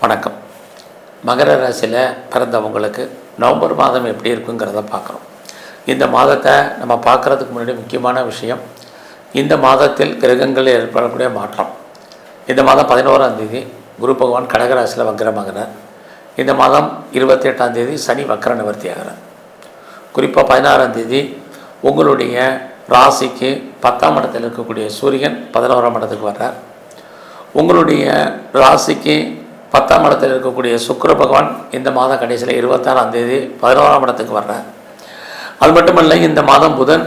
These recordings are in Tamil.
வணக்கம். மகர ராசியில் பிறந்தவங்களுக்கு நவம்பர் மாதம் எப்படி இருக்குங்கிறத பார்க்குறோம். இந்த மாதத்தை நம்ம பார்க்குறதுக்கு முன்னாடி முக்கியமான விஷயம், இந்த மாதத்தில் கிரகங்களில் ஏற்படக்கூடிய மாற்றம். இந்த மாதம் 11ஆம் தேதி குரு பகவான் கடகராசியில் வக்ரமாகிறார். இந்த மாதம் 28ஆம் தேதி சனி வக்ர நிவர்த்தி ஆகிறார். குறிப்பாக 16ஆம் தேதி உங்களுடைய ராசிக்கு 10ஆம் இடத்தில் இருக்கக்கூடிய சூரியன் 11ஆம் இடத்துக்கு வர்றார். உங்களுடைய ராசிக்கு 10ஆம் இடத்தில் இருக்கக்கூடிய சுக்கிர பகவான் இந்த மாதம் கடைசியில் 26ஆம் தேதி 11ஆம் இடத்துக்கு வர்றார். அது மட்டுமல்ல, இந்த மாதம் புதன்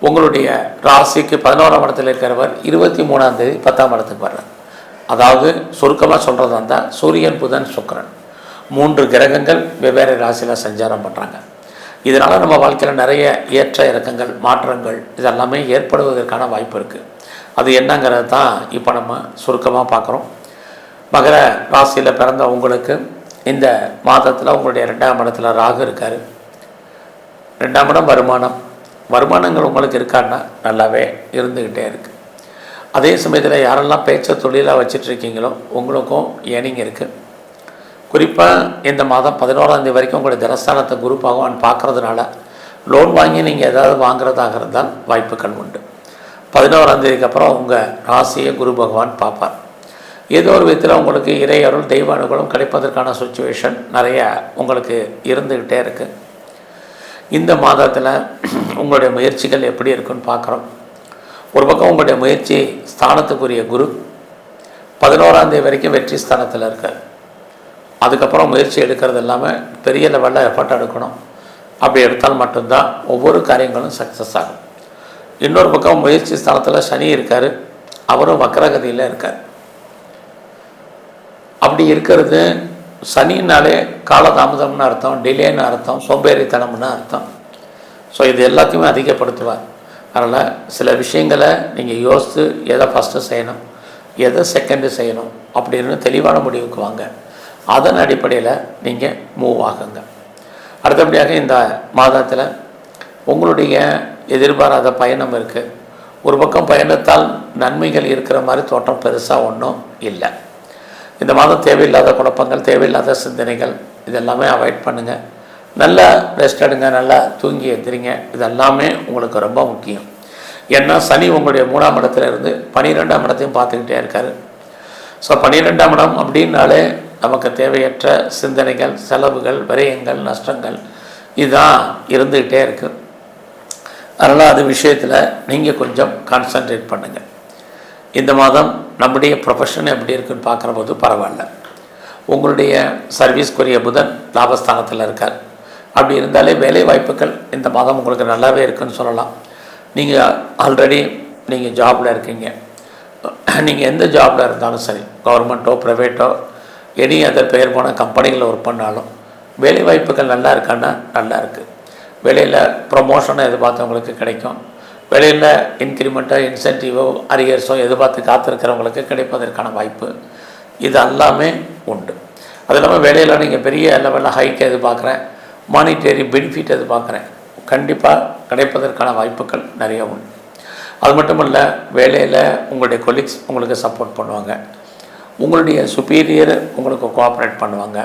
உங்களுடைய ராசிக்கு 11ஆம் இடத்தில் இருக்கிறவர் 23ஆம் தேதி 10ஆம் இடத்துக்கு வர்றார். அதாவது சுருக்கமாக சொல்கிறதா இருந்தால் சூரியன், புதன், சுக்கிரன் 3 கிரகங்கள் வெவ்வேறு ராசியில் சஞ்சாரம் பண்ணுறாங்க. இதனால் நம்ம வாழ்க்கையில் நிறைய ஏற்ற இறக்கங்கள், மாற்றங்கள் இதெல்லாமே ஏற்படுவதற்கான வாய்ப்பு இருக்குது. அது என்னங்கிறது தான் இப்போ நம்ம சுருக்கமாக பார்க்குறோம். மகர ராசியில் பிறந்த உங்களுக்கு இந்த மாதத்தில் உங்களுடைய 2ஆம் இடத்துல ராகு இருக்கார். 2ஆம் இடம் வருமானங்கள் உங்களுக்கு இருக்கான்னா நல்லாவே இருந்துக்கிட்டே இருக்குது. அதே சமயத்தில் யாரெல்லாம் பேச்ச தொழிலாக வச்சிட்ருக்கீங்களோ உங்களுக்கும் ஏர்னிங் இருக்குது. குறிப்பாக இந்த மாதம் 11ஆம் தேதி வரைக்கும் உங்களுடைய தனஸ்தானத்தை குரு பகவான் பார்க்குறதுனால லோன் வாங்கி நீங்கள் ஏதாவது வாங்குறதாக இருந்தால் வாய்ப்புகள் உண்டு. 11ஆம் தேதிக்கு அப்புறம் உங்கள் ராசியை குரு பகவான் பார்ப்பார். ஏதோ ஒரு விதத்தில் உங்களுக்கு இறை அருள், தெய்வ அனுகூலம் கிடைப்பதற்கான சுச்சுவேஷன் நிறைய உங்களுக்கு இருந்துக்கிட்டே இருக்குது. இந்த மாதத்தில் உங்களுடைய முயற்சிகள் எப்படி இருக்குன்னு பார்க்குறோம். ஒரு பக்கம் உங்களுடைய முயற்சி ஸ்தானத்துக்குரிய குரு 11ஆம் தேதி வரைக்கும் வெற்றி ஸ்தானத்தில் இருக்கார். அதுக்கப்புறம் முயற்சி எடுக்கிறது இல்லாமல் பெரிய லெவலில் எஃபர்ட் எடுக்கணும். அப்படி எடுத்தால் மட்டும்தான் ஒவ்வொரு காரியங்களும் சக்ஸஸ் ஆகும். இன்னொரு பக்கம் முயற்சி ஸ்தானத்தில் சனி இருக்கார், அவரும் வக்ரகதியில் இருக்கார். அப்படி இருக்கிறது சனினாலே காலதாமதம்னு அர்த்தம், டிலேன்னு அர்த்தம், சோம்பேறித்தனம்னு அர்த்தம். ஸோ இது எல்லாத்தையுமே அதிகப்படுத்துவார். அதனால் சில விஷயங்களை நீங்கள் யோசித்து எதை ஃபஸ்ட்டு செய்யணும், எதை செகண்டு செய்யணும் அப்படின்னு தெளிவான முடிவுக்கு வாங்க. அதன் அடிப்படையில் நீங்கள் மூவ் ஆகுங்க. அடுத்தபடியாக இந்த மாதத்தில் உங்களுடைய எதிர்பாராத பயணம் இருக்குது. ஒரு பக்கம் பயணத்தால் நன்மைகள் இருக்கிற மாதிரி தோற்றம் பெருசாக ஒன்றும் இல்லை. இந்த மாதம் தேவையில்லாத குழப்பங்கள், தேவையில்லாத சிந்தனைகள் இதெல்லாமே அவாய்ட் பண்ணுங்கள். நல்லா ரெஸ்ட் எடுங்க, நல்லா தூங்கி எந்திரிங்க. இதெல்லாமே உங்களுக்கு ரொம்ப முக்கியம். ஏன்னா சனி உங்களுடைய 3ஆம் இடத்துல இருந்து 12ஆம் இடத்தையும் பார்த்துக்கிட்டே இருக்கார். ஸோ 12ஆம் இடம் அப்படின்னாலே நமக்கு தேவையற்ற சிந்தனைகள், செலவுகள், விரயங்கள், நஷ்டங்கள் இதுதான் இருந்துக்கிட்டே இருக்குது. அதனால் அது விஷயத்தில் நீங்கள் கொஞ்சம் கான்சன்ட்ரேட் பண்ணுங்கள். இந்த மாதம் நம்முடைய ப்ரொஃபஷன் எப்படி இருக்குன்னு பார்க்குற போது பரவாயில்ல. உங்களுடைய சர்வீஸ்க்குரிய புதன் லாபஸ்தானத்தில் இருக்கார். அப்படி இருந்தாலே வேலை வாய்ப்புகள் இந்த மாதம் உங்களுக்கு நல்லாவே இருக்குதுன்னு சொல்லலாம். நீங்கள் ஆல்ரெடி நீங்கள் ஜாபில் இருக்கீங்க, நீங்கள் எந்த ஜாபில் இருந்தாலும் சரி, கவர்மெண்ட்டோ ப்ரைவேட்டோ எனி அதர் பெயர் போன கம்பெனிகளில் ஒர்க் பண்ணாலும் வேலை வாய்ப்புகள் நல்லா இருக்கான்னா நல்லா இருக்குது. வேலையில் ப்ரொமோஷனை எதிர்பார்த்தவங்களுக்கு கிடைக்கும். வேலையில் இன்க்ரிமெண்ட்டோ, இன்சென்டிவோ, அரியர்ஸோ எதிர்பார்த்து காத்திருக்கிறவங்களுக்கு கிடைப்பதற்கான வாய்ப்பு இது எல்லாமே உண்டு. அது இல்லாமல் வேலையில் நீங்கள் பெரிய லெவலில் ஹைக் எதிர்பார்க்குறேன், மானிட்டரி பெனிஃபிட் எதிர்பார்க்குறேன், கண்டிப்பாக கிடைப்பதற்கான வாய்ப்புகள் நிறைய உண்டு. அது மட்டும் இல்லை, வேலையில் உங்களுடைய கொலீக்ஸ் உங்களுக்கு சப்போர்ட் பண்ணுவாங்க, உங்களுடைய சுப்பீரியர் உங்களுக்கு கோஆப்ரேட் பண்ணுவாங்க,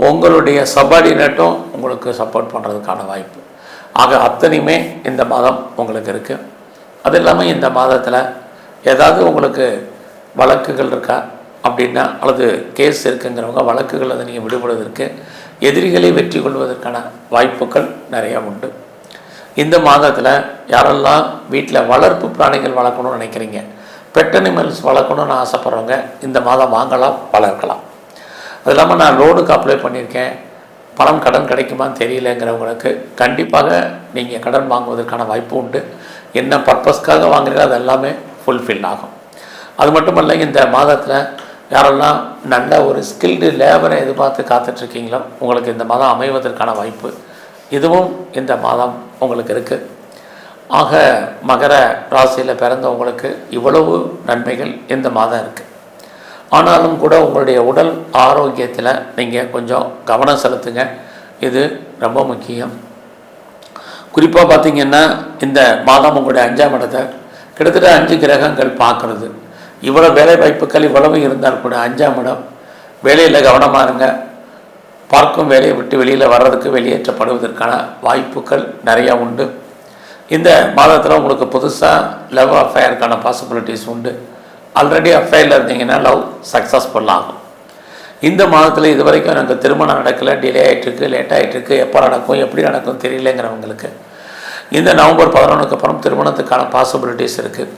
உங்களுடைய சப்பார்டினேட்டும் உங்களுக்கு சப்போர்ட் பண்ணுறதுக்கான வாய்ப்பு. ஆக அத்தனையுமே இந்த மாதம் உங்களுக்கு இருக்குது. அது இல்லாமல் இந்த மாதத்தில் ஏதாவது உங்களுக்கு வழக்குகள் இருக்கா அப்படின்னா, அல்லது கேஸ் இருக்குங்கிறவங்க வழக்குகள் அதை நீங்கள் விடுபடுவதற்கு, எதிரிகளை வெற்றி கொள்வதற்கான வாய்ப்புகள் நிறையா உண்டு. இந்த மாதத்தில் யாரெல்லாம் வீட்டில் வளர்ப்பு பிராணிகள் வளர்க்கணும்னு நினைக்கிறீங்க, பெட் அனிமல்ஸ் வளர்க்கணும்னு ஆசைப்பட்றவங்க இந்த மாதம் வாங்கலாம், வளர்க்கலாம். அது இல்லாமல் நான் லோனுக்கு அப்ளை பண்ணியிருக்கேன், பணம் கடன் கிடைக்குமான்னு தெரியலங்கிறவங்களுக்கு கண்டிப்பாக நீங்கள் கடன் வாங்குவதற்கான வாய்ப்பு உண்டு. என்ன பர்பஸ்க்காக வாங்குறீங்களோ அது எல்லாமே ஃபுல்ஃபில் ஆகும். அது மட்டுமல்ல, இந்த மாதத்தில் யாரெல்லாம் நல்ல ஒரு ஸ்கில்டு லேபரை எதிர்பார்த்து காத்துட்ருக்கீங்களோ உங்களுக்கு இந்த மாதம் அமைவதற்கான வாய்ப்பு இதுவும் இந்த மாதம் உங்களுக்கு இருக்குது. ஆக மகர ராசியில் பிறந்தவங்களுக்கு இவ்வளவு நன்மைகள் இந்த மாதம் இருக்குது. ஆனாலும் கூட உங்களுடைய உடல் ஆரோக்கியத்தில் நீங்கள் கொஞ்சம் கவனம் செலுத்துங்க. இது ரொம்ப முக்கியம். குறிப்பாக பார்த்திங்கன்னா இந்த மாதம் உங்களுடைய 5ஆம் இடத்தை கிட்டத்தட்ட 5 கிரகங்கள் பார்க்குறது. இவ்வளோ வேலை வாய்ப்புகள் இவ்வளவு இருந்தால் கூட 5ஆம் இடம் வேலையில் கவனமாக இருங்க. பார்க்கும் வேலையை விட்டு வெளியில் வர்றதுக்கு வெளியேற்றப்படுவதற்கான வாய்ப்புகள் நிறையா உண்டு. இந்த மாதத்தில் உங்களுக்கு புதுசாக லவ் அஃபேருக்கான பாசிபிலிட்டிஸ் உண்டு. ஆல்ரெடி அஃபேரில் இருந்தீங்கன்னா லவ் சக்ஸஸ்ஃபுல் ஆகும். இந்த மாதத்தில் இது வரைக்கும் எனக்கு திருமணம் நடக்கலை, டிலே ஆகிட்டுருக்கு, லேட் ஆகிட்டுருக்கு, எப்போ நடக்கும் எப்படி நடக்கும் தெரியலங்கிறவங்களுக்கு இந்த நவம்பர் 11க்கு அப்புறம் திருமணத்துக்கான பாசிபிலிட்டிஸ் இருக்குது.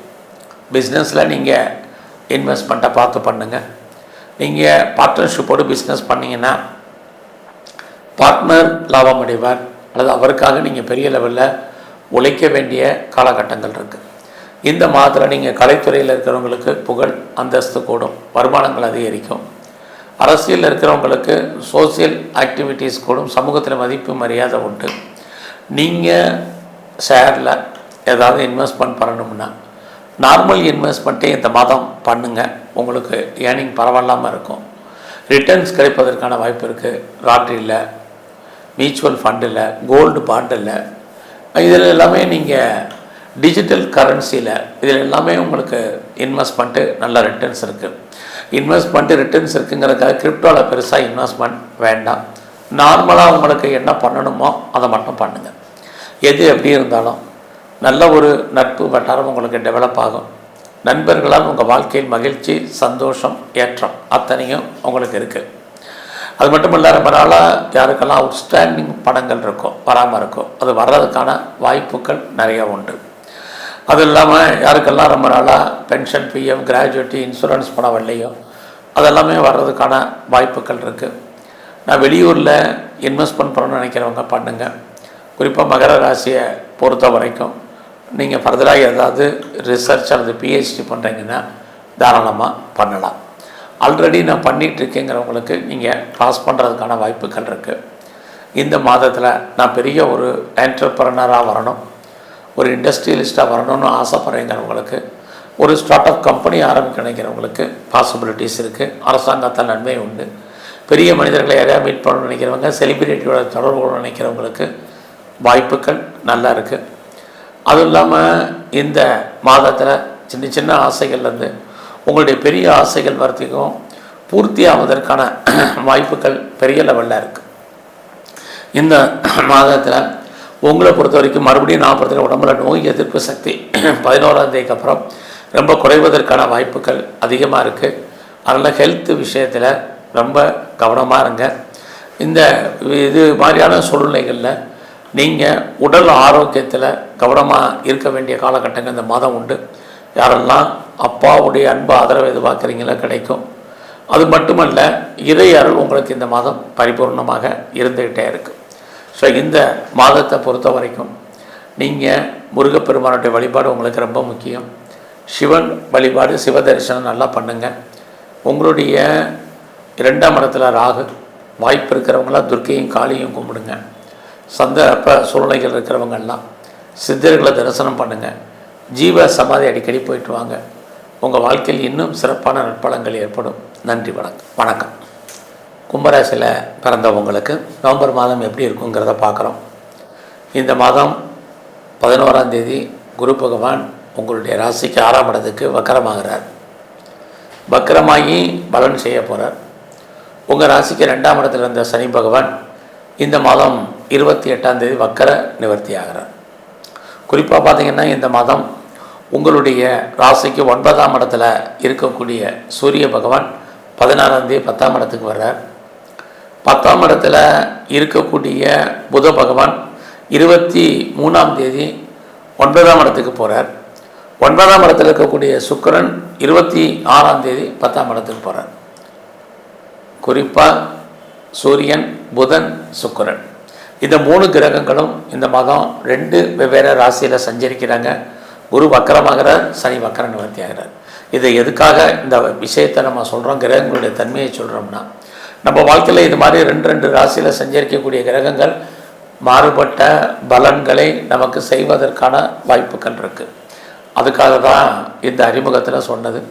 பிஸ்னஸில் நீங்கள் இன்வெஸ்ட்மெண்ட்டை பார்த்து பண்ணுங்கள். நீங்கள் பார்ட்னர்ஷிப்போடு பிஸ்னஸ் பண்ணிங்கன்னா பார்ட்னர் லாபம் அடைவார், அல்லது அவருக்காக நீங்கள் பெரிய லெவலில் உழைக்க வேண்டிய காலகட்டங்கள் இருக்குது. இந்த மாதத்தில் நீங்கள் கலைத்துறையில் இருக்கிறவங்களுக்கு புகழ் அந்தஸ்து கூடும், வருமானங்கள் அதிகரிக்கும். அரசியலில் இருக்கிறவங்களுக்கு சோசியல் ஆக்டிவிட்டீஸ் கூடும், சமூகத்தில் மதிப்பு மரியாதை உண்டு. நீங்கள் ஷேரில் ஏதாவது இன்வெஸ்ட்மெண்ட் பண்ணணும்னா நார்மல் இன்வெஸ்ட்மெண்ட்டே இந்த மாதம் பண்ணுங்கள், உங்களுக்கு ஏர்னிங் பரவாயில்லாமல் இருக்கும். ரிட்டர்ன்ஸ் கிடைப்பதற்கான வாய்ப்பு இருக்குது. லாட்ரியில், மியூச்சுவல் ஃபண்டில், கோல்டு பாண்டில், இதில் எல்லாமே நீங்கள் டிஜிட்டல் கரன்சியில் இதில் எல்லாமே உங்களுக்கு இன்வெஸ்ட்மெண்ட்டு நல்ல ரிட்டர்ன்ஸ் இருக்குது. இன்வெஸ்ட்மெண்ட்டு ரிட்டர்ன்ஸ் இருக்குங்கிறதுக்காக கிரிப்டோவில் பெருசாக இன்வெஸ்ட்மெண்ட் வேண்டாம். நார்மலாக உங்களுக்கு என்ன பண்ணணுமோ அதை மட்டும் பண்ணுங்கள். எது எப்படி இருந்தாலும் நல்ல ஒரு நட்பு வட்டாரம் உங்களுக்கு டெவலப் ஆகும். நண்பர்களால் உங்கள் வாழ்க்கையில் மகிழ்ச்சி, சந்தோஷம், ஏற்றம் அத்தனையும் உங்களுக்கு இருக்குது. அது மட்டும் இல்லை, ரொம்ப நாளாக யாருக்கெல்லாம் அவுட்ஸ்டாண்டிங் பணங்கள் இருக்கோ, வராமல் இருக்கோ, அது வர்றதுக்கான வாய்ப்புகள் நிறையா உண்டு. அது இல்லாமல் யாருக்கெல்லாம் ரொம்ப நாளாக பென்ஷன், பிஎஃப், கிராஜுவேட்டி, இன்சூரன்ஸ் பணம் வரலையோ அதெல்லாமே வர்றதுக்கான வாய்ப்புகள் இருக்குது. நான் வெளியூரில் இன்வெஸ்ட்மெண்ட் பண்ணணும்னு நினைக்கிறவங்க பண்ணுங்கள். குறிப்பாக மகர ராசியை பொறுத்த வரைக்கும் நீங்கள் ஃபர்தராக ஏதாவது ரிசர்ச் அல்லது பிஹெச்டி பண்ணுறீங்கன்னா தாராளமாக பண்ணலாம். ஆல்ரெடி நான் பண்ணிகிட்ருக்கேங்கிறவங்களுக்கு நீங்கள் பாஸ் பண்ணுறதுக்கான வாய்ப்புகள் இருக்குது. இந்த மாதத்தில் நான் பெரிய ஒரு என்டர்பிரனராக வரணும், ஒரு இண்டஸ்ட்ரியலிஸ்ட்டாக வரணும்னு ஆசைப்படுறேங்கிறவங்களுக்கு, ஒரு ஸ்டார்ட் அப் கம்பெனி ஆரம்பிக்க நினைக்கிறவங்களுக்கு பாசிபிலிட்டிஸ் இருக்குது. அரசாங்கத்தால் நன்மை உண்டு. பெரிய மனிதர்களை யாரையா மீட் பண்ணணும்னு நினைக்கிறவங்க, செலிபிரிட்டியோட தொடர்பு நினைக்கிறவங்களுக்கு வாய்ப்புகள் நல்லா இருக்குது. அதுவும் இல்லாமல் இந்த மாதத்தில் சின்ன சின்ன ஆசைகள்லேருந்து உங்களுடைய பெரிய ஆசைகள் வரத்துக்கும் பூர்த்தி ஆவதற்கான வாய்ப்புகள் பெரிய லெவலில் இருக்குது. இந்த மாதத்தில் உங்களை பொறுத்த வரைக்கும் மறுபடியும் நான் பொறுத்த உடம்புல நோய் எதிர்ப்பு சக்தி 11ஆம் தேதிக்கு அப்புறம் ரொம்ப குறைவதற்கான வாய்ப்புகள் அதிகமாக இருக்குது. அதனால் ஹெல்த் விஷயத்தில் ரொம்ப கவனமாக இருங்க. இந்த இது மாதிரியான சூழ்நிலைகளில் நீங்கள் உடல் ஆரோக்கியத்தில் கவனமாக இருக்க வேண்டிய காலகட்டங்கள் இந்த மாதம் உண்டு. யாரெல்லாம் அப்பாவுடைய அன்பு ஆதரவு எதிர்பார்க்குறீங்களோ கிடைக்கும். அது மட்டுமல்ல, இறை அருள் உங்களுக்கு இந்த மாதம் பரிபூர்ணமாக இருந்துக்கிட்டே இருக்குது. ஸோ இந்த மாதத்தை பொறுத்த வரைக்கும் நீங்கள் முருகப்பெருமானுடைய வழிபாடு உங்களுக்கு ரொம்ப முக்கியம். சிவன் வழிபாடு, சிவ தரிசனம் நல்லா பண்ணுங்கள். உங்களுடைய 2ஆம் இடத்துல ராகு, வாய்ப்பு இருக்கிறவங்களாம் துர்க்கையும் காளியும் கும்பிடுங்க. சந்தர்ப்ப சூழ்நிலைகள் இருக்கிறவங்கெல்லாம் சித்தர்களை தரிசனம் பண்ணுங்கள். ஜீவ சமாதி அடிக்கடி போயிட்டு வாங்க. உங்கள் வாழ்க்கையில் இன்னும் சிறப்பான நற்பலங்கள் ஏற்படும். நன்றி, வணக்கம். கும்பராசியில் பிறந்தவங்களுக்கு நவம்பர் மாதம் எப்படி இருக்குங்கிறத பார்க்குறோம். இந்த மாதம் 11ஆம் தேதி குரு பகவான் உங்களுடைய ராசிக்கு 6ஆம் இடத்துக்கு வக்கரமாகிறார். வக்கரமாகி பலன் செய்ய போகிறார். உங்கள் ராசிக்கு 2ஆம் இடத்துல இருந்த சனி பகவான் இந்த மாதம் 28ஆம் தேதி வக்கர நிவர்த்தி ஆகிறார். குறிப்பாக பார்த்திங்கன்னா இந்த மாதம் உங்களுடைய ராசிக்கு 9ஆம் இடத்துல இருக்கக்கூடிய சூரிய பகவான் 16ஆம் தேதி 10ஆம் இடத்துக்கு வர்றார். 10ஆம் இடத்துல இருக்கக்கூடிய புத பகவான் 23ஆம் தேதி 9ஆம் இடத்துக்கு போகிறார். 9ஆம் இடத்துல இருக்கக்கூடிய சுக்கிரன் 26ஆம் தேதி 10ஆம் இடத்துக்கு போகிறார். குறிப்பாக சூரியன், புதன், சுக்கிரன் இந்த 3 கிரகங்களும் இந்த மாதம் 2 வெவ்வேறு ராசியில் சஞ்சரிக்கிறாங்க. குரு வக்கரமாகிறார், சனி வக்கர நிவர்த்தி ஆகிறார். இதை எதுக்காக இந்த விஷயத்தை நம்ம சொல்கிறோம், கிரகங்களுடைய தன்மையை சொல்கிறோம்னா, நம்ம வாழ்க்கையில் இது மாதிரி 2 ராசியில் சஞ்சரிக்கக்கூடிய கிரகங்கள் மாறுபட்ட பலன்களை நமக்கு செய்வதற்கான வாய்ப்புகள் இருக்குது. அதுக்காக தான் இந்த அறிமுகத்தில் சொன்னது.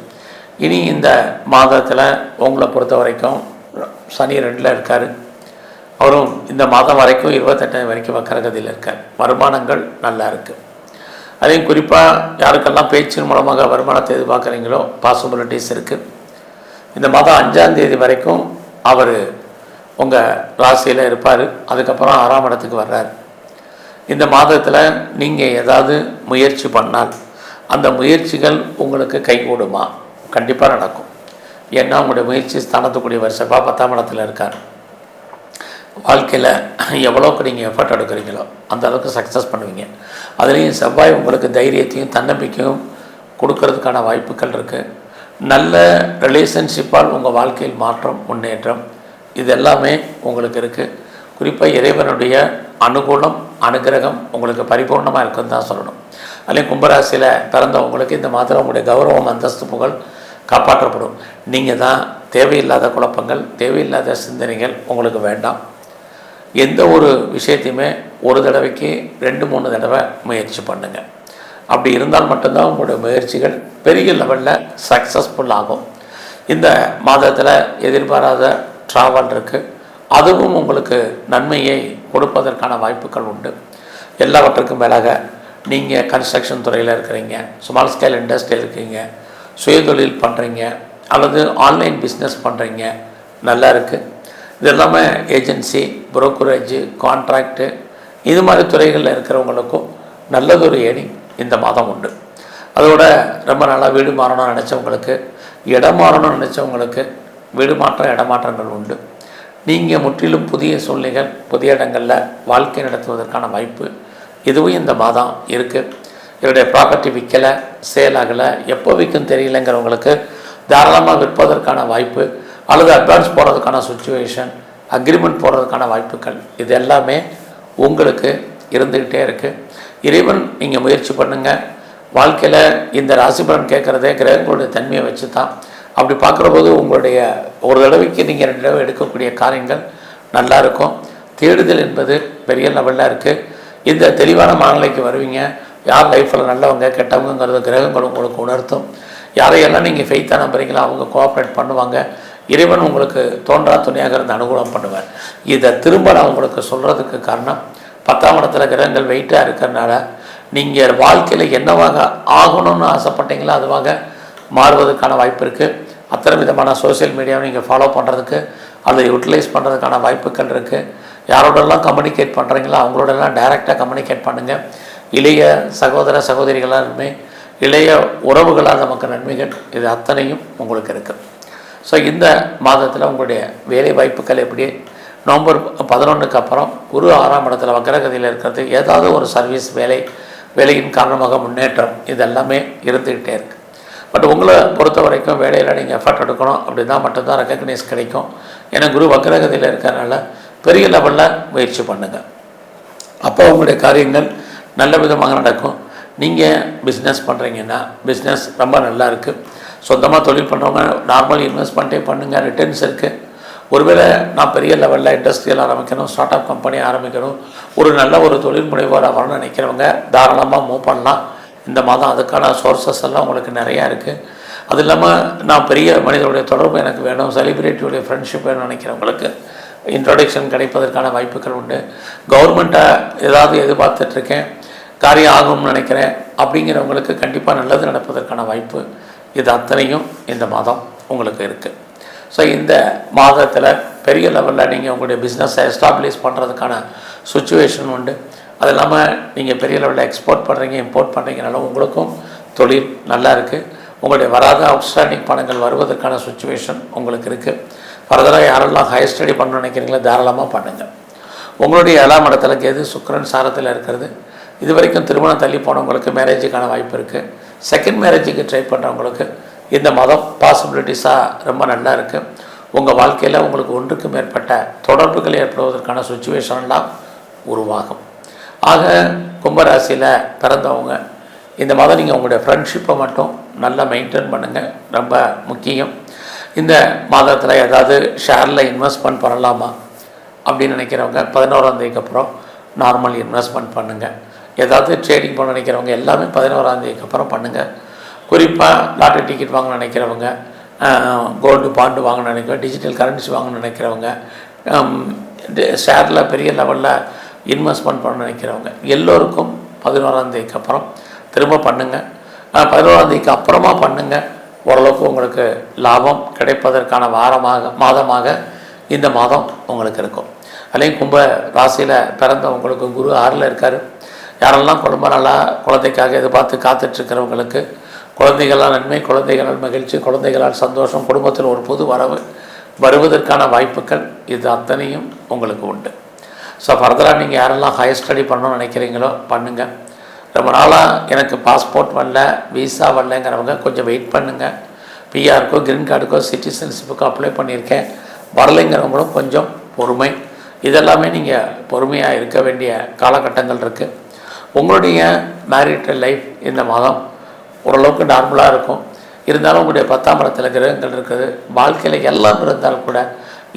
இனி இந்த மாதத்தில் உங்களை பொறுத்த வரைக்கும் சனி 2ல் இருக்கார். அவரும் இந்த மாதம் வரைக்கும் 28 வரைக்கும் வக்கரகதியில் இருக்கார். வருமானங்கள் நல்லா இருக்குது. அதையும் குறிப்பாக யாருக்கெல்லாம் பேச்சின் மூலமாக வருமானத்தை எதிர்பார்க்குறீங்களோ பாசிபிலிட்டிஸ் இருக்குது. இந்த மாதம் 5ஆம் தேதி வரைக்கும் அவர் உங்கள் ராசியில் இருப்பார். அதுக்கப்புறம் 6ஆம் இடத்துக்கு வர்றார். இந்த மாதத்தில் நீங்கள் ஏதாவது முயற்சி பண்ணால் அந்த முயற்சிகள் உங்களுக்கு கைகூடுமா? கண்டிப்பாக நடக்கும். ஏன்னா உங்களுடைய முயற்சி ஸ்தானத்துக்குரிய செவ்வாய் 10ஆம் இடத்துல இருக்கார். வாழ்க்கையில் எவ்வளோக்கு நீங்கள் எஃபர்ட் எடுக்கிறீங்களோ அந்த அளவுக்கு சக்ஸஸ் பண்ணுவீங்க. அதுலேயும் செவ்வாய் உங்களுக்கு தைரியத்தையும் தன்னம்பிக்கையும் கொடுக்கறதுக்கான வாய்ப்புகள் இருக்குது. நல்ல ரிலேஷன்ஷிப்பால் உங்கள் வாழ்க்கையில் மாற்றம், முன்னேற்றம் இது எல்லாமே உங்களுக்கு இருக்குது. குறிப்பாக இறைவனுடைய அனுகூலம், அனுகிரகம் உங்களுக்கு பரிபூர்ணமாக இருக்குன்னு தான் சொல்லணும். அதுலேயும் கும்பராசியில் பிறந்தவங்களுக்கு இந்த மாதம் உங்களுடைய கௌரவம், அந்தஸ்து, புகழ் காப்பாற்றப்படும். நீங்கள் தான் தேவையில்லாத குழப்பங்கள், தேவையில்லாத சிந்தனைகள் உங்களுக்கு வேண்டாம். எந்த ஒரு விஷயத்தையுமே ஒரு தடவைக்கு 2-3 தடவை முயற்சி பண்ணுங்கள். அப்படி இருந்தால் மட்டும்தான் உங்களுடைய முயற்சிகள் பெரிய லெவலில் சக்ஸஸ்ஃபுல் ஆகும். இந்த மாதத்தில் எதிர்பாராத ட்ராவல் இருக்குது. அதுவும் உங்களுக்கு நன்மையை கொடுப்பதற்கான வாய்ப்புகள் உண்டு. எல்லாவற்றுக்கும் மேலாக நீங்கள் கன்ஸ்ட்ரக்ஷன் துறையில் இருக்கிறீங்க, ஸ்மால் ஸ்கேல் இண்டஸ்ட்ரி இருக்கீங்க, சுயதொழில் பண்ணுறீங்க அல்லது ஆன்லைன் பிஸ்னஸ் பண்ணுறீங்க, நல்லா இருக்குது. இது எல்லாமே ஏஜென்சி, புரோக்கரேஜு, கான்ட்ராக்டு இது மாதிரி துறைகளில் இருக்கிறவங்களுக்கும் நல்லதொரு ஏர்னிங் இந்த மாதம் உண்டு. அதோட ரொம்ப நாளாக வீடு மாறணும்னு நினச்சவங்களுக்கு, இடம் மாறணும்னு நினச்சவங்களுக்கு வீடு மாற்றம், இடமாற்றங்கள் உண்டு. நீங்கள் முற்றிலும் புதிய சூழ்நிலைகள், புதிய இடங்களில் வாழ்க்கை நடத்துவதற்கான வாய்ப்பு இதுவும் இந்த மாதம் இருக்குது. என்னுடைய ப்ராப்பர்ட்டி விற்கலை, சேல் ஆகலை, எப்போ விற்கும் தெரியலைங்கிறவங்களுக்கு தாராளமாக விற்பதற்கான வாய்ப்பு அல்லது அட்வான்ஸ் போடுறதுக்கான சுச்சுவேஷன், அக்ரிமெண்ட் போடுறதுக்கான வாய்ப்புகள் இது எல்லாமே உங்களுக்கு இருந்துக்கிட்டே இருக்குது. இறைவன் நீங்கள் முயற்சி பண்ணுங்கள். வாழ்க்கையில் இந்த ராசி பலன் கேட்குறதே கிரகங்களுடைய தன்மையை வச்சு தான். அப்படி பார்க்குறபோது உங்களுடைய ஒரு தடவைக்கு நீங்கள் 2 தடவை எடுக்கக்கூடிய காரியங்கள் நல்லா இருக்கும். தேடுதல் என்பது பெரிய லெவலில் இருக்குது. இந்த தெளிவான மனநிலைக்கு வருவீங்க. யார் லைஃப்பில் நல்லவங்க கெட்டவங்கிறது கிரகங்கள் உங்களுக்கு உணர்த்தும். யாரையெல்லாம் நீங்கள் ஃபெய்த்தாக நம்புறீங்களோ அவங்க கோஆப்ரேட் பண்ணுவாங்க. இறைவன் உங்களுக்கு தோன்றா துணையாக இருந்து அனுகூலம் பண்ணுவார். இதை திரும்ப நான் உங்களுக்கு சொல்கிறதுக்கு காரணம் 10ஆம் இடத்துல கிரகங்கள் வெயிட்டாக இருக்கிறதுனால நீங்கள் வாழ்க்கையில் என்னவாக ஆகணும்னு ஆசைப்பட்டீங்களோ அதுவாக மாறுவதற்கான வாய்ப்பு இருக்குது. அத்தனை விதமான சோசியல் மீடியாவை நீங்கள் ஃபாலோ பண்ணுறதுக்கு அல்லது யூட்டிலைஸ் பண்ணுறதுக்கான வாய்ப்புகள் இருக்குது. யாரோடலாம் கம்யூனிகேட் பண்ணுறீங்களோ அவங்களோடலாம் டைரெக்டாக கம்யூனிகேட் பண்ணுங்கள். இளைய சகோதர சகோதரிகளாலுமே இளைய உறவுகளால் நமக்கு நன்மைகள் இது அத்தனையும் உங்களுக்கு இருக்குது. ஸோ இந்த மாதத்தில் உங்களுடைய வேலை வாய்ப்புகள் எப்படி? நவம்பர் 11க்கு அப்புறம் குரு 6ஆம் இடத்துல வக்ரகதியில் இருக்கிறது. ஏதாவது ஒரு சர்வீஸ் வேலையின் காரணமாக முன்னேற்றம் இதெல்லாமே இருந்துக்கிட்டே இருக்குது. பட் உங்களை பொறுத்த வரைக்கும் வேலையில் நீங்கள் எஃபர்ட் எடுக்கணும். அப்படி தான் மட்டும்தான் ரெக்கக்னைஸ் கிடைக்கும். ஏன்னா குரு வக்ரகதியில் இருக்கிறதுனால பெரிய லெவலில் முயற்சி பண்ணுங்கள். அப்போ உங்களுடைய காரியங்கள் நல்ல விதமாக நடக்கும். நீங்கள் பிஸ்னஸ் பண்ணுறீங்கன்னா பிஸ்னஸ் ரொம்ப நல்லா இருக்குது. சொந்தமாக தொழில் பண்ணுறவங்க நார்மல் இன்வெஸ்ட்மெண்ட்டே பண்ணுங்கள், ரிட்டர்ன்ஸ் இருக்குது. ஒருவேளை நான் பெரிய லெவலில் இண்டஸ்ட்ரியல் ஆரம்பிக்கணும், ஸ்டார்ட் அப் கம்பெனி ஆரம்பிக்கணும், ஒரு நல்ல ஒரு தொழில் முனைவோராக வரணும்னு நினைக்கிறவங்க தாராளமாக மூவ் பண்ணலாம். இந்த மாதம் அதுக்கான சோர்ஸஸ் எல்லாம் உங்களுக்கு நிறையா இருக்குது. அது இல்லாமல் நான் பெரிய மனிதனுடைய தொடர்பு எனக்கு வேணும், செலிபிரிட்டியுடைய ஃப்ரெண்ட்ஷிப் வேணும்னு நினைக்கிறவங்களுக்கு இன்ட்ரொடக்ஷன் கிடைப்பதற்கான வாய்ப்புகள் உண்டு. கவர்மெண்ட்டை ஏதாவது எதிர்பார்த்துட்ருக்கேன், காரியம் ஆகும்னு நினைக்கிறேன் அப்படிங்கிறவங்களுக்கு கண்டிப்பாக நல்லது நடப்பதற்கான வாய்ப்பு இது அத்தனையும் இந்த மாதம் உங்களுக்கு இருக்குது. ஸோ இந்த மாதத்தில் பெரிய லெவலில் நீங்கள் உங்களுடைய பிஸ்னஸை எஸ்டாப்ளிஷ் பண்ணுறதுக்கான சுச்சுவேஷன் உண்டு. அது இல்லாமல் நீங்கள் பெரிய லெவலில் எக்ஸ்போர்ட் பண்ணுறீங்க, இம்போர்ட் பண்ணுறீங்கனால உங்களுக்கும் தொழில் நல்லா இருக்குது. உங்களுடைய வராத அவுட்ஸ்டாண்டிங் பணங்கள் வருவதற்கான சுச்சுவேஷன் உங்களுக்கு இருக்குது. ஃபர்தராக யாரெல்லாம் ஹையர் ஸ்டடி பண்ணணும்னு நினைக்கிறீங்களோ தாராளமாக பண்ணுங்கள். உங்களுடைய 7ஆம் இடத்துல கேது சுக்கிரன் சாரத்தில் இருக்கிறது. இது வரைக்கும் திருமணம் தள்ளி போனவங்களுக்கு மேரேஜுக்கான வாய்ப்பு இருக்குது. செகண்ட் மேரேஜுக்கு ட்ரை பண்ணுறவங்களுக்கு இந்த மாதம் பாசிபிலிட்டிஸாக ரொம்ப நல்லா இருக்குது. உங்கள் வாழ்க்கையில் உங்களுக்கு ஒன்றுக்கு மேற்பட்ட தொடர்புகள் ஏற்படுவதற்கான சுச்சுவேஷன்லாம் உருவாகும். ஆக கும்பராசியில் பிறந்தவங்க இந்த மாதம் நீங்கள் உங்களுடைய ஃப்ரெண்ட்ஷிப்பை மட்டும் நல்லா மெயின்டைன் பண்ணுங்கள், ரொம்ப முக்கியம். இந்த மாதத்தில் ஏதாவது ஷேரில் இன்வெஸ்ட்மெண்ட் பண்ணலாமா அப்படின்னு நினைக்கிறவங்க 11ஆம் தேதிக்கு அப்புறம் நார்மல் இன்வெஸ்ட்மெண்ட் பண்ணுங்கள். ஏதாவது ட்ரேடிங் பண்ண நினைக்கிறவங்க எல்லாமே 11ஆம் தேதிக்கு அப்புறம் பண்ணுங்கள். குறிப்பாக லாட்டரி டிக்கெட் வாங்க நினைக்கிறவங்க, கோல்டு பாண்டு வாங்க நினைக்கிறவங்க, டிஜிட்டல் கரன்சி வாங்க நினைக்கிறவங்க, ஷேரில் பெரிய லெவலில் இன்வெஸ்ட்மெண்ட் பண்ண நினைக்கிறவங்க எல்லோருக்கும் 11ஆம் தேதிக்கு அப்புறம் திரும்ப பண்ணுங்கள். 11ஆம் தேதிக்கு அப்புறமா பண்ணுங்கள். ஓரளவுக்கு உங்களுக்கு லாபம் கிடைப்பதற்கான மாதமாக இந்த மாதம் உங்களுக்கு இருக்கும். அதுலேயும் கும்ப ராசியில் பிறந்த உங்களுக்கு குரு 6ல் இருக்கார். யாரெல்லாம் குடும்ப நல்லா குழந்தைக்காக எதிர்பார்த்து காத்துட்ருக்கிறவங்களுக்கு குழந்தைகளால் நன்மை, குழந்தைகளால் மகிழ்ச்சி, குழந்தைகளால் சந்தோஷம், குடும்பத்தில் ஒரு புது வரவு வருவதற்கான வாய்ப்புகள் இது அத்தனையும் உங்களுக்கு உண்டு. ஸோ ஃபர்தராக நீங்கள் யாரெல்லாம் ஹையர் ஸ்டடி பண்ணணும்னு நினைக்கிறீங்களோ பண்ணுங்கள். ரொம்ப நாளாக எனக்கு பாஸ்போர்ட் வரல, விசா வரலங்கிறவங்க கொஞ்சம் வெயிட் பண்ணுங்கள். பிஆருக்கோ கிரீன் கார்டுக்கோ சிட்டிசன்ஷிப்புக்கோ அப்ளை பண்ணியிருக்கேன், வரலைங்கிறவங்களும் கொஞ்சம் பொறுமை. இதெல்லாமே நீங்கள் பொறுமையாக இருக்க வேண்டிய காலகட்டங்கள் இருக்குது. உங்களுடைய மேரிட்டல் லைஃப் இந்த மாதம் ஓரளவுக்கு நார்மலாக இருக்கும். இருந்தாலும் உங்களுடைய 10ஆம் இடத்துல கிரகங்கள் இருக்குது. வாழ்க்கையில் எல்லாம் இருந்தாலும் கூட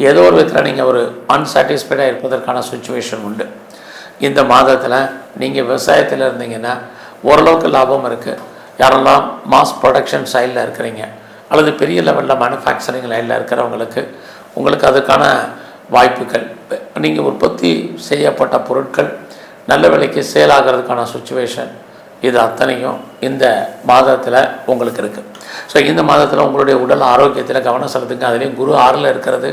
ஏதோ ஒரு விதத்தில் நீங்கள் ஒரு அன்சாட்டிஸ்ஃபைடாக இருப்பதற்கான சுச்சுவேஷன் உண்டு. இந்த மாதத்தில் நீங்கள் விவசாயத்தில் இருந்தீங்கன்னா ஓரளவுக்கு லாபம் இருக்குது. யாரெல்லாம் மாஸ் ப்ரொடக்ஷன் சைடில் இருக்கிறீங்க அல்லது பெரிய லெவலில் மேனுஃபேக்சரிங் லைனில் இருக்கிறவங்களுக்கு உங்களுக்கு அதுக்கான வாய்ப்புகள், நீங்கள் உற்பத்தி செய்யப்பட்ட பொருட்கள் நல்ல விலைக்கு சேல் ஆகிறதுக்கான சுச்சுவேஷன் இது அத்தனையும் இந்த மாதத்தில் உங்களுக்கு இருக்குது. ஸோ இந்த மாதத்தில் உங்களுடைய உடல் ஆரோக்கியத்தில் கவனம் செலுத்துங்க. அதுலேயும் குரு 6ல் இருக்கிறது.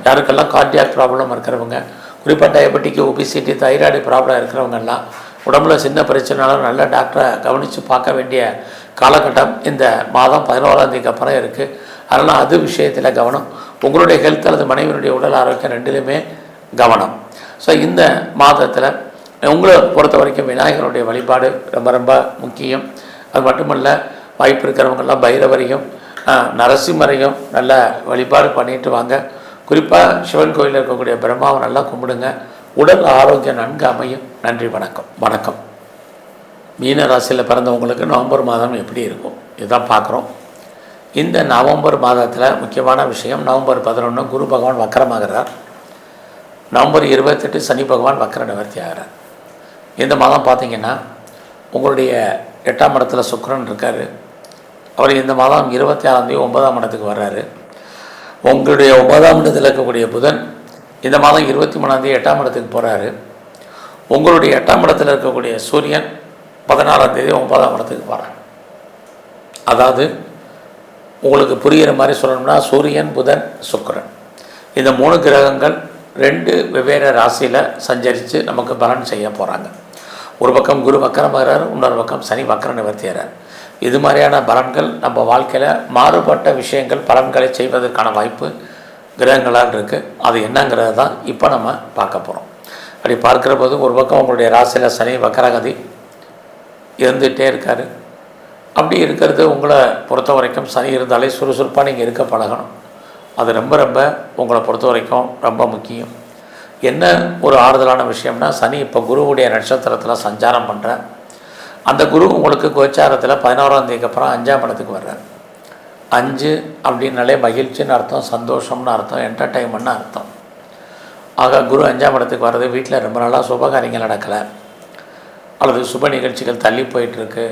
யாருக்கெல்லாம் கார்டியாக் ப்ராப்ளம் இருக்கிறவங்க, குறிப்பாக டயபெட்டிக், ஒபிசிட்டி, தைராய்டு ப்ராப்ளம் இருக்கிறவங்கெல்லாம் உடம்புல சின்ன பிரச்சனைனாலும் நல்ல டாக்டரை கவனித்து பார்க்க வேண்டிய காலகட்டம் இந்த மாதம் 11ஆம் தேதிக்கு அப்புறம் இருக்குது. அதனால் அது விஷயத்தில் கவனம். உங்களுடைய ஹெல்த் அல்லது மனைவியினுடைய உடல் ஆரோக்கியம் ரெண்டிலுமே கவனம். ஸோ இந்த மாதத்தில் உங்களை பொறுத்த வரைக்கும் விநாயகருடைய வழிபாடு ரொம்ப ரொம்ப முக்கியம். அது மட்டுமல்ல, வாய்ப்பு இருக்கிறவங்கெல்லாம் பைரவரையும் நரசிம்மரையும் நல்ல வழிபாடு பண்ணிட்டு வாங்க. குறிப்பாக சிவன் கோயிலில் இருக்கக்கூடிய பிரம்மாவை நல்லா கும்பிடுங்க. உடல் ஆரோக்கியம் நன்கு அமையும். நன்றி, வணக்கம். வணக்கம். மீன ராசியில் பிறந்தவங்களுக்கு நவம்பர் மாதம் எப்படி இருக்கும் இதுதான் பார்க்குறோம். இந்த நவம்பர் மாதத்தில் முக்கியமான விஷயம், நவம்பர் 11 குரு பகவான் வக்கரமாகிறார். நவம்பர் 28 சனி பகவான் வக்கர நிவர்த்தி ஆகிறார். இந்த மாதம் பார்த்திங்கன்னா உங்களுடைய 8ஆம் இடத்துல சுக்கிரன் இருக்கார். அவர் இந்த மாதம் 26ஆம் தேதி 9ஆம் இடத்துக்கு வர்றாரு. உங்களுடைய 9ஆம் இடத்தில் இருக்கக்கூடிய புதன் இந்த மாதம் 23ஆம் தேதி 8ஆம் இடத்துக்கு போகிறாரு. உங்களுடைய 8ஆம் இடத்தில் இருக்கக்கூடிய சூரியன் 14ஆம் தேதி 9ஆம் இடத்துக்கு போகிறார். அதாவது உங்களுக்கு புரிகிற மாதிரி சொல்லணும்னா சூரியன், புதன், சுக்கிரன் இந்த 3 கிரகங்கள் 2 வெவ்வேறு ராசியில் சஞ்சரித்து நமக்கு பலன் செய்ய போகிறாங்க. ஒரு பக்கம் குரு வக்கரமாகிறார், இன்னொரு பக்கம் சனி வக்கர நிவர்த்தியாகிறார். இது மாதிரியான பலன்கள் நம்ம வாழ்க்கையில் மாறுபட்ட விஷயங்கள் பலன்களை செய்வதற்கான வாய்ப்பு கிரகங்களால் இருக்குது. அது என்னங்கிறது தான் இப்போ நம்ம பார்க்க போகிறோம். அப்படி பார்க்குற போது ஒரு பக்கம் உங்களுடைய ராசியில் சனி வக்கரகதி இருந்துகிட்டே இருக்கார். அப்படி இருக்கிறது உங்களை பொறுத்த வரைக்கும் சனி இருந்தாலே சுறுசுறுப்பாக நீங்கள் இருக்க பழகணும். அது ரொம்ப ரொம்ப உங்களை பொறுத்த வரைக்கும் ரொம்ப முக்கியம். என்ன ஒரு ஆறுதலான விஷயம்னா, சனி இப்போ குருவுடைய நட்சத்திரத்தில் சஞ்சாரம் பண்ணுறார். அந்த குரு உங்களுக்கு கோச்சாரத்தில் 11ஆம் தேதிக்கு அப்புறம் 5ஆம் இடத்துக்கு வர்றார். 5 அப்படின்னாலே மகிழ்ச்சின்னு அர்த்தம், சந்தோஷம்னு அர்த்தம், என்டர்டைன்மெண்ட்னு அர்த்தம். ஆக குரு 5ஆம் இடத்துக்கு வர்றது வீட்டில் ரொம்ப நாளாக சுபகாரியங்கள் நடக்கலை அல்லது சுப நிகழ்ச்சிகள் தள்ளி போயிட்டுருக்கு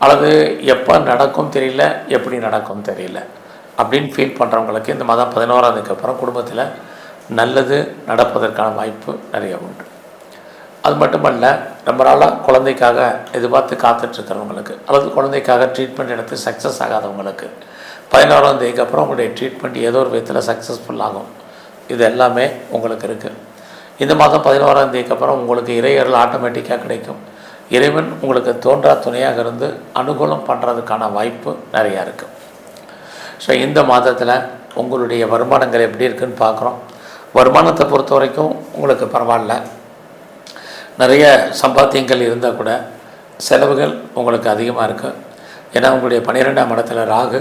அல்லது எப்போ நடக்கும் தெரியல, எப்படி நடக்கும் தெரியல அப்படின்னு ஃபீல் பண்ணுறவங்களுக்கு இந்த மாதம் 11ஆம் தேதிக்கு அப்புறம் குடும்பத்தில் நல்லது நடப்பதற்கான வாய்ப்பு நிறைய உண்டு. அது மட்டுமல்ல, ரொம்ப நாளாக குழந்தைக்காக எதிர்பார்த்து காத்துட்ருக்கிறவங்களுக்கு அல்லது குழந்தைக்காக ட்ரீட்மெண்ட் எடுத்து சக்ஸஸ் ஆகாதவங்களுக்கு 11ஆம் தேதிக்கு அப்புறம் உங்களுடைய ட்ரீட்மெண்ட் ஏதோ ஒரு விதத்தில் சக்ஸஸ்ஃபுல் ஆகும். இது எல்லாமே உங்களுக்கு இருக்குது. இந்த மாதம் 11ஆம் தேதிக்கு அப்புறம் உங்களுக்கு இறையர்கள் ஆட்டோமேட்டிக்காக கிடைக்கும். இறைவன் உங்களுக்கு தோன்றா துணையாக இருந்து அனுகூலம் பண்ணுறதுக்கான வாய்ப்பு நிறையா இருக்குது. ஸோ இந்த மாதத்தில் உங்களுடைய வருமானங்கள் எப்படி இருக்குதுன்னு பார்க்குறோம். வருமானத்தை பொறுத்த வரைக்கும் உங்களுக்கு பரவாயில்ல. நிறைய சம்பாத்தியங்கள் இருந்தால் கூட செலவுகள் உங்களுக்கு அதிகமாக இருக்குது. ஏன்னா உங்களுடைய 12ஆம் இடத்துல ராகு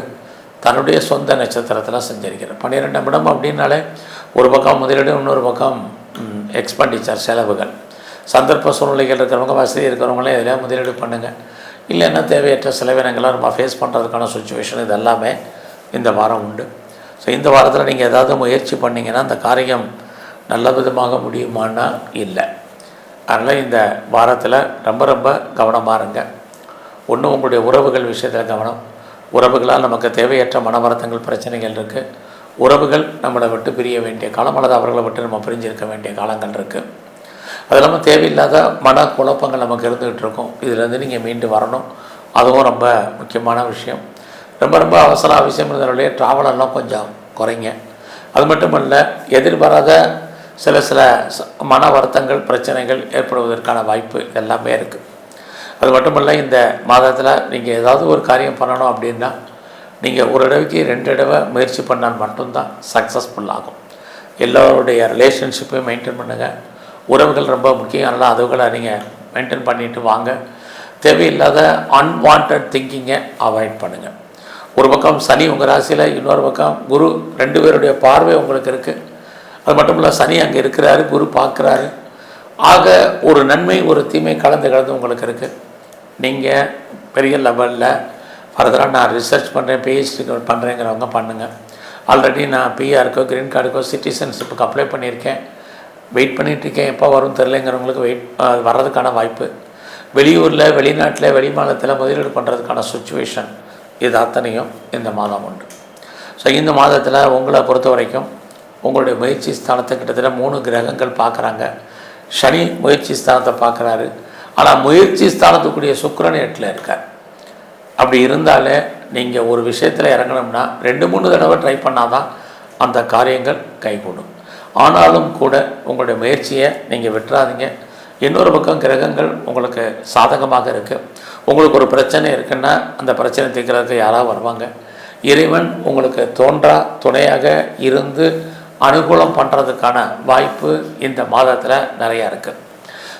தன்னுடைய சொந்த நட்சத்திரத்தில் சஞ்சரிக்கிறார். 12ஆம் இடம் அப்படின்னாலே ஒரு பக்கம் முதலீடு, இன்னொரு பக்கம் எக்ஸ்பெண்டிச்சர் செலவுகள். சந்தர்ப்ப சூழ்நிலைகள் இருக்கிறவங்க, வசதி இருக்கிறவங்களே எதில் முதலீடு பண்ணுங்கள். இல்லைன்னா தேவையற்ற செலவினங்களை நம்ம ஃபேஸ் பண்ணுறதுக்கான சுச்சுவேஷன் இது எல்லாமே இந்த வாரம் உண்டு. ஸோ இந்த வாரத்தில் நீங்கள் ஏதாவது முயற்சி பண்ணிங்கன்னா அந்த காரியம் நல்ல விதமாக முடியுமானா இல்லை. அதனால் இந்த வாரத்தில் ரொம்ப ரொம்ப கவனமாக இருங்க. ஒன்று, உங்களுடைய உறவுகள் விஷயத்தில் கவனம். உறவுகளால் நமக்கு தேவையற்ற மன வருத்தங்கள், பிரச்சனைகள் இருக்குது. உறவுகள் நம்மளை விட்டு பிரிய வேண்டிய காலம் அல்லது அவர்களை விட்டு நம்ம பிரிஞ்சிருக்க வேண்டிய காலங்கள் இருக்குது. அது இல்லாமல் தேவையில்லாத மன குழப்பங்கள் நமக்கு இருந்துகிட்டு இருக்கும். இதிலேருந்து நீங்கள் மீண்டு வரணும். அதுவும் ரொம்ப முக்கியமான விஷயம். ரொம்ப ரொம்ப அவசியம் இருந்தவர்களே ட்ராவலெல்லாம் கொஞ்சம் குறைங்க. அது மட்டும் இல்லை, எதிர்பாராத சில மன வருத்தங்கள் பிரச்சனைகள் ஏற்படுவதற்கான வாய்ப்பு எல்லாமே இருக்குது. அது மட்டும் இல்லை, இந்த மாதத்தில் நீங்கள் ஏதாவது ஒரு காரியம் பண்ணணும் அப்படின்னா நீங்கள் ஒரு தடவைக்கு 2 தடவை முயற்சி பண்ணால் மட்டும்தான் சக்ஸஸ்ஃபுல் ஆகும். எல்லோருடைய ரிலேஷன்ஷிப்பையும் மெயின்டைன் பண்ணுங்கள். உறவுகள் ரொம்ப முக்கியம். அதனால் அதுகளை நீங்கள் மெயின்டைன் பண்ணிட்டு வாங்க. தேவையில்லாத அன்வான்ட் திங்கிங்கை அவாய்ட் பண்ணுங்கள். ஒரு பக்கம் சனி உங்கள் ராசியில், இன்னொரு பக்கம் குரு, 2 பேருடைய பார்வை உங்களுக்கு இருக்குது. அது மட்டும் இல்லை, சனி அங்கே இருக்கிறாரு, குரு பார்க்குறாரு. ஆக ஒரு நன்மை ஒரு தீமை கலந்து உங்களுக்கு இருக்குது. நீங்கள் பெரிய லெவலில் ஃபர்தராக நான் ரிசர்ச் பண்ணுறேன், பிஹெச்டி பண்ணுறேங்கிறவங்க பண்ணுங்கள். ஆல்ரெடி நான் பிஆருக்கோ க்ரீன் கார்டுக்கோ சிட்டிசன்ஷிப்புக்கு அப்ளை பண்ணியிருக்கேன், வெயிட் பண்ணிகிட்ருக்கேன். எப்போ வரும் தெரிலங்கிறவங்களுக்கு வர்றதுக்கான வாய்ப்பு. வெளியூரில், வெளிநாட்டில், வெளி மாநிலத்தில் முதலீடு பண்ணுறதுக்கான சுச்சுவேஷன் இது அத்தனையும் இந்த மாதம் உண்டு. ஸோ இந்த மாதத்தில் உங்களை பொறுத்த வரைக்கும் உங்களுடைய முயற்சி ஸ்தானத்தை கிட்டத்தட்ட 3 கிரகங்கள் பார்க்குறாங்க. சனி முயற்சி ஸ்தானத்தை பார்க்குறாரு. ஆனால் முயற்சி ஸ்தானத்துக்குரிய சுக்கிரன் 8ல் இருக்கார். அப்படி இருந்தாலே நீங்கள் ஒரு விஷயத்தில் இறங்கணும்னா 2-3 தடவை ட்ரை பண்ணால் தான் அந்த காரியங்கள் கைகூடும். ஆனாலும் கூட உங்களுடைய முயற்சியை நீங்கள் விட்டுறாதீங்க. இன்னொரு பக்கம் கிரகங்கள் உங்களுக்கு சாதகமாக இருக்குது. உங்களுக்கு ஒரு பிரச்சனை இருக்குன்னா அந்த பிரச்சனை தீர்க்கிறதுக்கு யாராவது வருவாங்க. இறைவன் உங்களுக்கு தோன்றா துணையாக இருந்து அனுகூலம் பண்ணுறதுக்கான வாய்ப்பு இந்த மாதத்தில் நிறையா இருக்குது.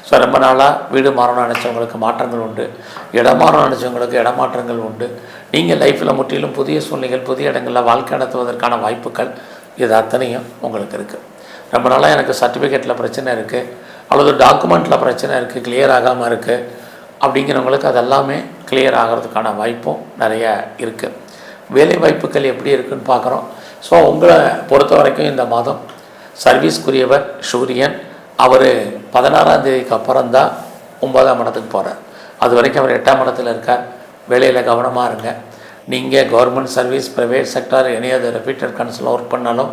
ஸோ ரொம்ப நாளாக வீடு மாறணும்னு நினச்சவங்களுக்கு மாற்றங்கள் உண்டு, இடம் மாறணும்னு நினச்சவங்களுக்கு இடமாற்றங்கள் உண்டு. நீங்கள் லைஃப்பில் முற்றிலும் புதிய சூழ்நிலைகள், புதிய இடங்களில் வாழ்க்கை நடத்துவதற்கான வாய்ப்புகள் இது அத்தனையும் உங்களுக்கு இருக்குது. ரொம்ப நாளாக எனக்கு சர்டிஃபிகேட்டில் பிரச்சனை இருக்குது, அல்லது டாக்குமெண்ட்டில் பிரச்சனை இருக்குது, கிளியர் ஆகாமல் இருக்குது அப்படிங்கிறவங்களுக்கு அதெல்லாமே கிளியர் ஆகிறதுக்கான வாய்ப்பும் நிறையா இருக்குது. வேலை வாய்ப்புகள் எப்படி இருக்குதுன்னு பார்க்குறோம். ஸோ உங்களை பொறுத்த வரைக்கும் இந்த மாதம் சர்வீஸ்க்குரியவர் சூரியன், அவர் 16ஆம் தேதிக்கு அப்புறம் தான் 9ஆம் இடத்துக்கு போகிறார். அது வரைக்கும் அவர் 8ஆம் இடத்துல இருக்கார். வேலையில் கவனமாக இருங்க. நீங்கள் government service, private sector, any other reputed கன்சல்ல ஒர்க் பண்ணாலும்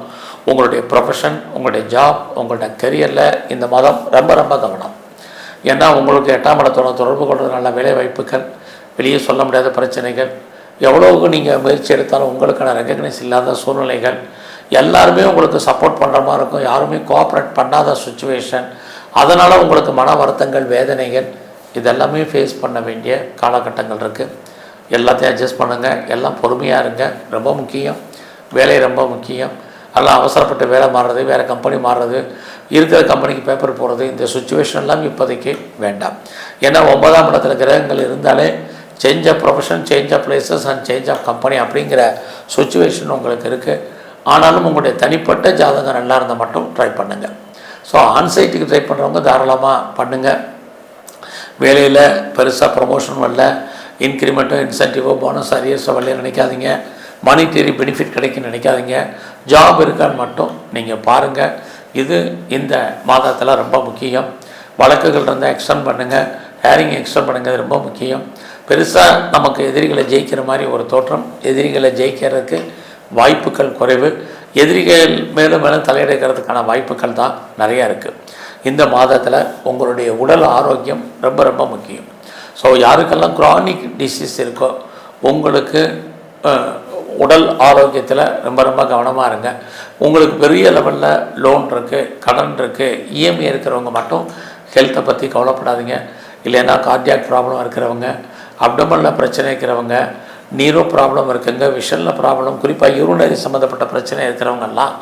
உங்களுடைய ப்ரொஃபஷன், உங்களுடைய ஜாப், உங்களுடைய கெரியரில் இந்த மாதம் ரொம்ப ரொம்ப கவனம். ஏன்னா உங்களுக்கு 8ஆம் இடத்தோட தொடர்பு கொள்வதனால வேலை வாய்ப்புகள், வெளியே சொல்ல முடியாத பிரச்சனைகள், எவ்வளோவுக்கு நீங்கள் முயற்சி எடுத்தாலும் உங்களுக்கான ரெகக்னைஸ் இல்லாத சூழ்நிலைகள், எல்லாருமே உங்களுக்கு சப்போர்ட் பண்ணுற மாதிரி இருக்கும், யாருமே கோஆப்ரேட் பண்ணாத சுச்சுவேஷன், அதனால் உங்களுக்கு மன வருத்தங்கள், வேதனைகள் இதெல்லாமே ஃபேஸ் பண்ண வேண்டிய காலகட்டங்கள் இருக்குது. எல்லாத்தையும் அட்ஜஸ்ட் பண்ணுங்கள். எல்லாம் பொறுமையாக இருங்க. ரொம்ப முக்கியம். வேலை ரொம்ப முக்கியம். அதெல்லாம் அவசரப்பட்டு வேலை மாறுறது, வேறு கம்பெனி மாறுறது, இருக்கிற கம்பெனிக்கு பேப்பர் போடுறது, இந்த சுச்சுவேஷன்லாம் இப்போதைக்கு வேண்டாம். ஏன்னா 9ஆம் இடத்துல கிரகங்கள் இருந்தாலே change of profession, change of places and change of company அப்படிங்கிற சுச்சுவேஷன் உங்களுக்கு இருக்குது. ஆனாலும் உங்களுடைய தனிப்பட்ட ஜாதகம் நல்லா இருந்தால் மட்டும் ட்ரை பண்ணுங்கள். ஸோ ஆன்சைட்டுக்கு ட்ரை பண்ணுறவங்க தாராளமாக பண்ணுங்கள். வேலையில் பெருசாக ப்ரமோஷன் வரல, இன்க்ரிமெண்ட்டோ இன்சென்டிவோ போனஸ் அரியர்ஸோ வரல நினைக்காதீங்க. மானிட்டரி பெனிஃபிட் கிடைக்குன்னு நினைக்காதீங்க. ஜாப் இருக்கான்னு மட்டும் நீங்கள் பாருங்கள். இது இந்த மாதத்தில் ரொம்ப முக்கியம். வழக்குகள் இருந்தால் எக்ஸ்டெண்ட் பண்ணுங்கள், ஹேரிங் எக்ஸ்டெண்ட் பண்ணுங்கள், ரொம்ப முக்கியம். பெருசாக நமக்கு எதிரிகளை ஜெயிக்கிற மாதிரி ஒரு தோற்றம், எதிரிகளை ஜெயிக்கிறதுக்கு வாய்ப்புகள் குறைவு. எதிரிகள் மேலும் மேலும் தலையெடுக்கிறதுக்கான வாய்ப்புகள் தான் நிறையா இருக்குது. இந்த மாதத்தில் உங்களுடைய உடல் ஆரோக்கியம் ரொம்ப ரொம்ப முக்கியம். ஸோ யாருக்கெல்லாம் க்ரானிக் டிசீஸ் இருக்கோ உங்களுக்கு உடல் ஆரோக்கியத்தில் ரொம்ப ரொம்ப கவனமாக இருங்க. உங்களுக்கு பெரிய லெவலில் லோன் இருக்குது, கடன் இருக்குது, இஎம்ஐ இருக்கிறவங்க மட்டும் ஹெல்த்தை பற்றி கவலைப்படாதீங்க. இல்லைன்னா கார்டியாக் ப்ராப்ளம் இருக்கிறவங்க, அப்டமனில் பிரச்சனை இருக்கிறவங்க, நீரோ ப்ராப்ளம் இருக்குங்க, விஷனில் ப்ராப்ளம், குறிப்பாக யூரினரி சம்மந்தப்பட்ட பிரச்சனை இருக்கிறவங்கெல்லாம்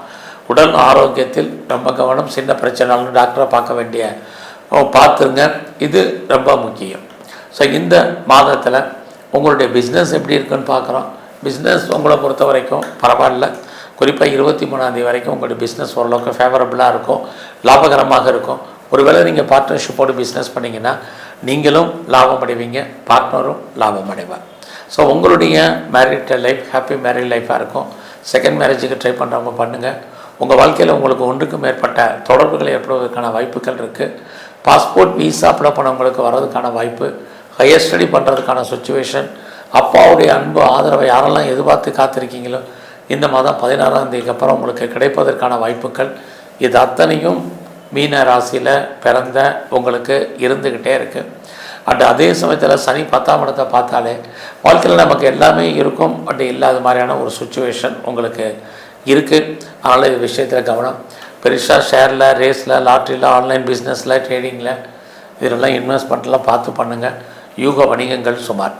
உடல் ஆரோக்கியத்தில் ரொம்ப கவனம். சின்ன பிரச்சனைனாலும் டாக்டரை பார்க்க வேண்டிய பார்த்துருங்க. இது ரொம்ப முக்கியம். ஸோ இந்த மாதத்தில் உங்களுடைய பிஸ்னஸ் எப்படி இருக்குன்னு பார்க்குறோம். பிஸ்னஸ் உங்களை பொறுத்த வரைக்கும் பரவாயில்ல. குறிப்பாக 23ஆம் தேதி வரைக்கும் உங்களுடைய பிஸ்னஸ் ஓரளவுக்கு ஃபேவரபுளாக இருக்கும், லாபகரமாக இருக்கும். ஒருவேளை நீங்கள் பார்ட்னர்ஷிப்போடு பிஸ்னஸ் பண்ணிங்கன்னா நீங்களும் லாபம் அடைவீங்க, பார்ட்னரும் லாபம் அடைவார். ஸோ உங்களுடைய மேரிட் லைஃப் ஹாப்பி மேரிட் லைஃபாக இருக்கும். செகண்ட் மேரேஜுக்கு ட்ரை பண்ணுறவங்க பண்ணுங்கள். உங்கள் வாழ்க்கையில் உங்களுக்கு ஒன்றுக்கும் மேற்பட்ட தொடர்புகள் ஏற்படுவதற்கான வாய்ப்புகள் இருக்குது. பாஸ்போர்ட் வீசா அப்ளை பண்ணவங்களுக்கு வர்றதுக்கான வாய்ப்பு, ஹையர் ஸ்டடி பண்ணுறதுக்கான சுச்சுவேஷன், அப்பாவுடைய அன்பு ஆதரவை யாரெல்லாம் எதிர்பார்த்து காத்திருக்கீங்களோ இந்த மாதம் 16ஆம் தேதிக்கு அப்புறம் உங்களுக்கு கிடைப்பதற்கான வாய்ப்புகள் இது அத்தனையும் மீன ராசியில் பிறந்த உங்களுக்கு இருந்துக்கிட்டே இருக்குது. அதே சமயத்தில் சனி 10ஆம் இடத்தை பார்த்தாலே வாழ்க்கையில் நமக்கு எல்லாமே இருக்கும் இல்லாத மாதிரியான ஒரு சுச்சுவேஷன் உங்களுக்கு இருக்குது. அதனால் இது விஷயத்தில் கவனம். பெருசாக ஷேரில், ரேஸில், லாட்ரியில், ஆன்லைன் பிஸ்னஸில், ட்ரேடிங்கில் இதெல்லாம் இன்வெஸ்ட்மெண்ட்லாம் பார்த்து பண்ணுங்கள். யூக வணிகங்கள் சுமார்.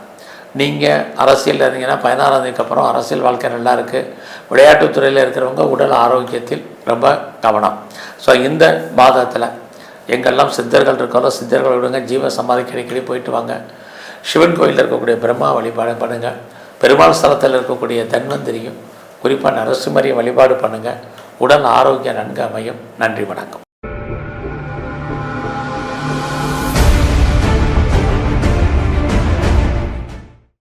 நீங்கள் அரசியலில் இருந்தீங்கன்னா 16ஆம் தேதிக்கு அப்புறம் அரசியல் வாழ்க்கை நல்லா இருக்குது. விளையாட்டுத்துறையில் இருக்கிறவங்க உடல் ஆரோக்கியத்தில் ரொம்ப கவனம். ஸோ இந்த மாதத்தில் எங்கெல்லாம் சித்தர்கள் இருக்காலோ சித்தர்கள் விடுங்க. ஜீவ சமாதிக்கு அடிக்கடி போயிட்டு வாங்க. சிவன் கோயிலில் இருக்கக்கூடிய பிரம்மா வழிபாடு பண்ணுங்கள். பெருமாள் ஸ்தலத்தில் இருக்கக்கூடிய தன்வந்திரியும் குறிப்பாக நரசிம்மரையும் வழிபாடு பண்ணுங்கள். உடல் ஆரோக்கியம் நன்கு அமையும். நன்றி, வணக்கம்.